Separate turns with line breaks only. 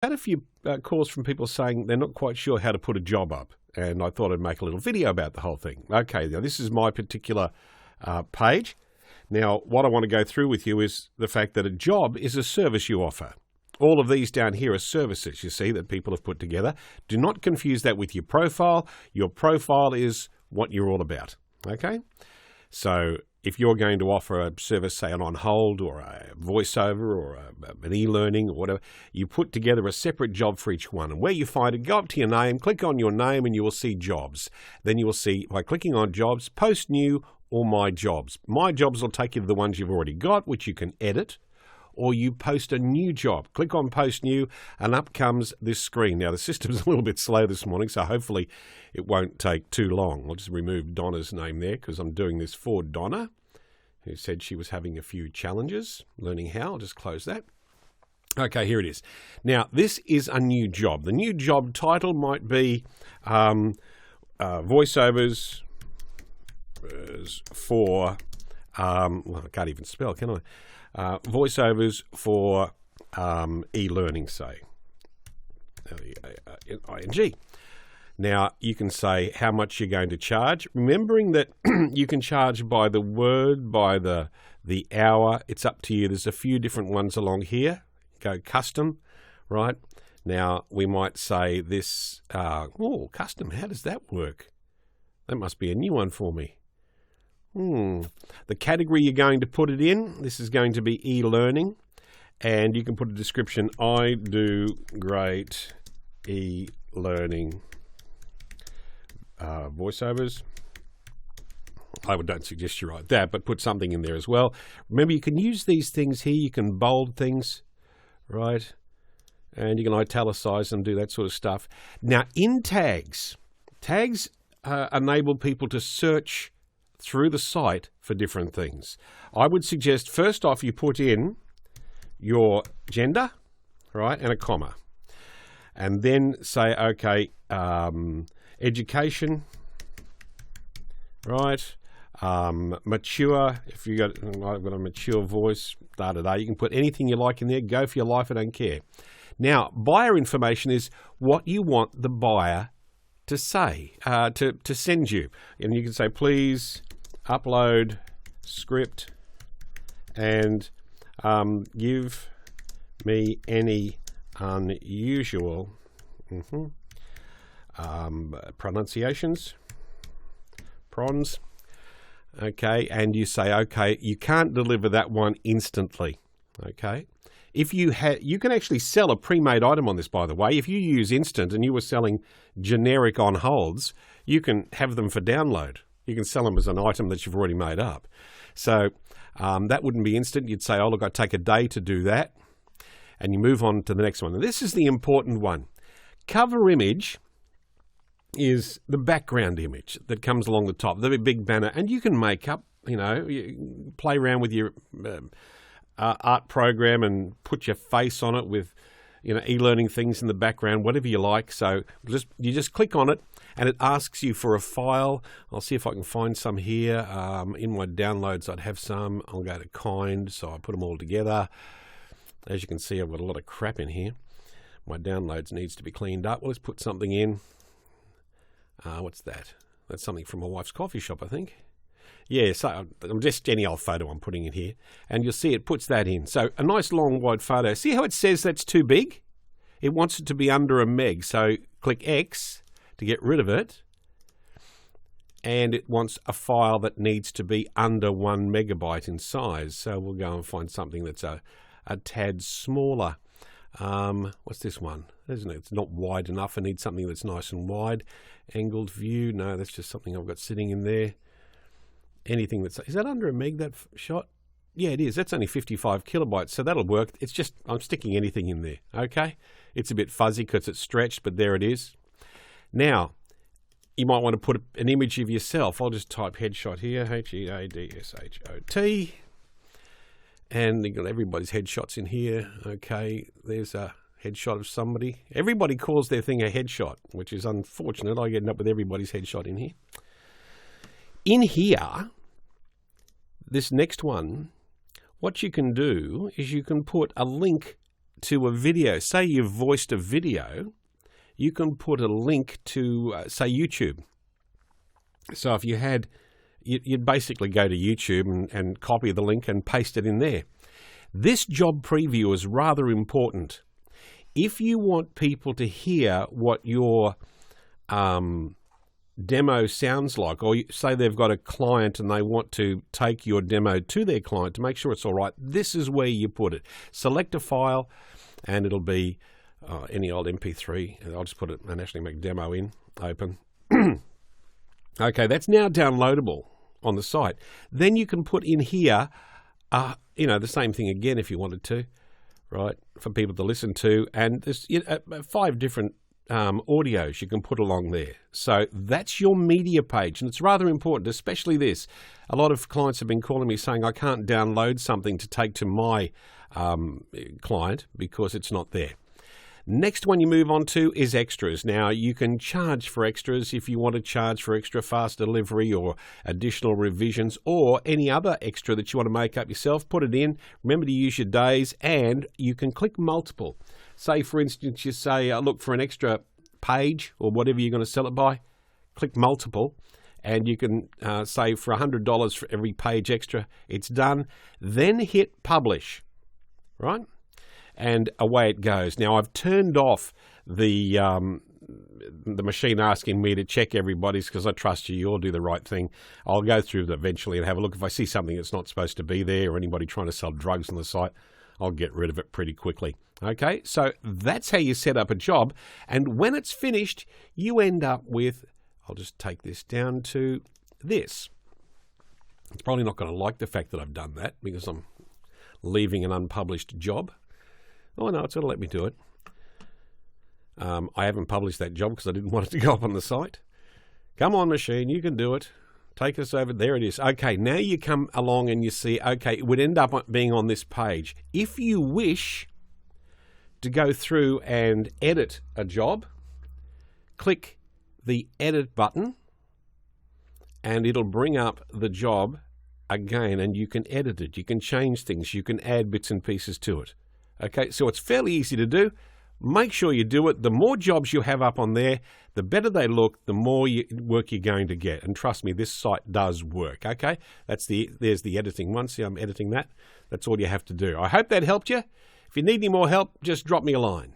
had a few calls from people saying they're not quite sure how to put a job up, and I thought I'd make a little video about the whole thing. Okay, now this is my particular page. Now, what I want to go through with you is the fact that a job is a service you offer. All of these down here are services, you see, that people have put together. Do not confuse that with your profile. Your profile is what you're all about, okay? So if you're going to offer a service, say an on-hold or a voiceover or an e-learning or whatever, you put together a separate job for each one. And where you find it, go up to your name, click on your name, and you will see jobs. Then you will see, by clicking on jobs, post new or my jobs. My jobs will take you to the ones you've already got, which you can edit, or you post a new job. Click on Post New, and up comes this screen. Now, the system's a little bit slow this morning, so hopefully it won't take too long. I'll just remove Donna's name there because I'm doing this for Donna, who said she was having a few challenges learning how. I'll just close that. Okay, here it is. Now, this is a new job. The new job title might be voiceovers for, well, I can't even spell, can I? Voiceovers for e-learning, say, L-E-A-R-N-I-G. Now, you can say how much you're going to charge, remembering that you can charge by the word, by the hour. It's up to you. There's a few different ones along here. Go custom, right? Now, we might say this, custom, how does that work? That must be a new one for me. The category you're going to put it in, this is going to be e-learning, and you can put a description, I do great e-learning voiceovers. I don't suggest you write that, but put something in there as well. Remember, you can use these things here, you can bold things, right? And you can italicize them, do that sort of stuff. Now, in tags enable people to search through the site for different things. I would suggest first off you put in your gender, right, and a comma. And then say, okay, education, right, mature, if you got, I've got a mature voice, you can put anything you like in there, go for your life, I don't care. Now, buyer information is what you want the buyer to say, to send you. And you can say, please upload script and give me any unusual pronunciations, prawns. Okay, and you say, okay, you can't deliver that one instantly. Okay. If you can actually sell a pre-made item on this, by the way. If you use Instant and you were selling generic on holds, you can have them for download. You can sell them as an item that you've already made up. So that wouldn't be Instant. You'd say, oh, look, I take a day to do that. And you move on to the next one. And this is the important one. Cover image is the background image that comes along the top, the big banner. And you can make up, you play around with your art program and put your face on it with, e-learning things in the background, whatever you like. So you just click on it and it asks you for a file. I'll see if I can find some here. In my downloads, I'd have some. I'll go to Kind, so I put them all together. As you can see, I've got a lot of crap in here. My downloads needs to be cleaned up. Well, let's put something in. What's that? That's something from my wife's coffee shop, I think. Yeah, so I'm just any old photo I'm putting in here. And you'll see it puts that in. So a nice long wide photo. See how it says that's too big? It wants it to be under a meg. So click X to get rid of it. And it wants a file that needs to be under 1 megabyte in size. So we'll go and find something that's a tad smaller. What's this one? It's not wide enough. I need something that's nice and wide. Angled view. No, that's just something I've got sitting in there. Anything is that under a meg, that shot? Yeah, it is. That's only 55 kilobytes, so that'll work. It's just, I'm sticking anything in there, okay? It's a bit fuzzy because it's stretched, but there it is. Now, you might want to put an image of yourself. I'll just type headshot here, H-E-A-D-S-H-O-T. And you've got everybody's headshots in here. Okay, there's a headshot of somebody. Everybody calls their thing a headshot, which is unfortunate. I end up with everybody's headshot in here. In here, this next one, what you can do is you can put a link to a video, say you've voiced a video, you can put a link to, say, YouTube. So if you had, you'd basically go to YouTube and copy the link and paste it in there. This job preview is rather important. If you want people to hear what your demo sounds like, or say they've got a client and they want to take your demo to their client to make sure it's all right, this is where you put it. Select a file, and it'll be any old MP3. I'll just put it and actually make demo in, open. Okay, that's now downloadable on the site. Then you can put in here, the same thing again if you wanted to, right, for people to listen to. And there's 5 different audios you can put along there. So that's your media page, and it's rather important, especially this. A lot of clients have been calling me saying, I can't download something to take to my client because it's not there. Next one you move on to is extras. Now, you can charge for extras if you want to charge for extra fast delivery or additional revisions or any other extra that you want to make up yourself. Put it in. Remember to use your days, and you can click multiple. Say, for instance, you say, look, for an extra page or whatever you're going to sell it by, click multiple, and you can say for $100 for every page extra, it's done. Then hit publish, right? And away it goes. Now, I've turned off the machine asking me to check everybody's because I trust you. You'll do the right thing. I'll go through it eventually and have a look. If I see something that's not supposed to be there or anybody trying to sell drugs on the site, I'll get rid of it pretty quickly. Okay, so that's how you set up a job. And when it's finished, you end up with, I'll just take this down to this. It's probably not going to like the fact that I've done that because I'm leaving an unpublished job. Oh, no, it's going to let me do it. I haven't published that job because I didn't want it to go up on the site. Come on, machine, you can do it. Take us over. There it is. Okay, now you come along and you see, okay, it would end up being on this page. If you wish to go through and edit a job, click the edit button and it'll bring up the job again and you can edit it. You can change things. You can add bits and pieces to it. Okay, so it's fairly easy to do. Make sure you do it. The more jobs you have up on there, the better they look, the more work you're going to get. And trust me, this site does work, okay? There's the editing one. See, I'm editing that. That's all you have to do. I hope that helped you. If you need any more help, just drop me a line.